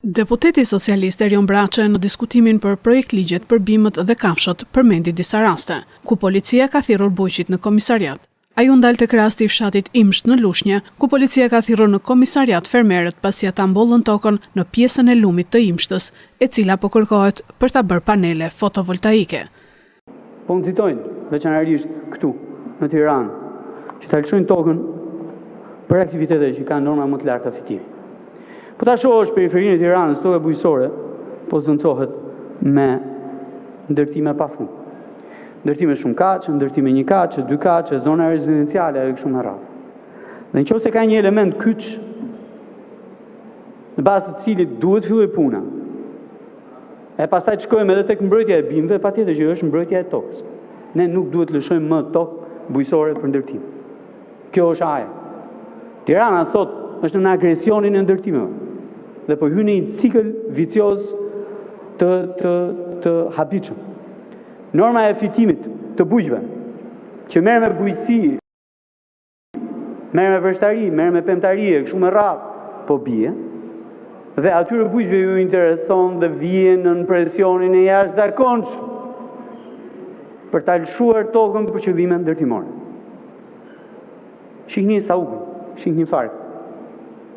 Deputeti socialist Erion Braçe në diskutimin për projekt ligjet për bimët dhe kafshët përmendi disa raste, ku policia ka thirrur bujqit në komisariat. Ai u ndal tek rasti i fshatit Imsht në Lushnjë, ku policia ka thirrur në komisariat fermerët pasi ata mbollën tokën në pjesën e lumit të Imshtës, e cila po kërkohet për ta bërë panele fotovoltaike. Po nxitojnë veçanërisht këtu në Tiranë, që ta lëshojnë tokën për aktivitete që kanë norma më të larta fitimi. Po ta shohësh periferinë e Tiranës, toka bujqësore, po zëncohet me ndërtime pafund. Ndërtime shumë kaqe, ndërtime një kaqe, dy kaqe, zona rezidenciale e kështu me radhë. Dhe nëse ka një element kyç, në bazë të cilit duhet filloj puna, e pastaj shkojmë edhe tek mbrojtja e bimëve, patjetër që është mbrojtja e tokës. Ne nuk duhet lëshojmë më tokë bujqësore për ndërtim. Kjo është aja. Tirana sot është në agresionin e ndërtimeve dhe po hyn në një cikël vicioz të habitshëm. Norma e fitimit të bujqve, që merr me bujqësi, merr me vështari, merr me pemtari, kështu me radhë, po bie. Dhe atyre bujqve ju intereson dhe vjen në presionin e jashtëzakonshëm për ta lëshuar tokën për qëllime ndërtimore. Shihni sa u, shihni fare.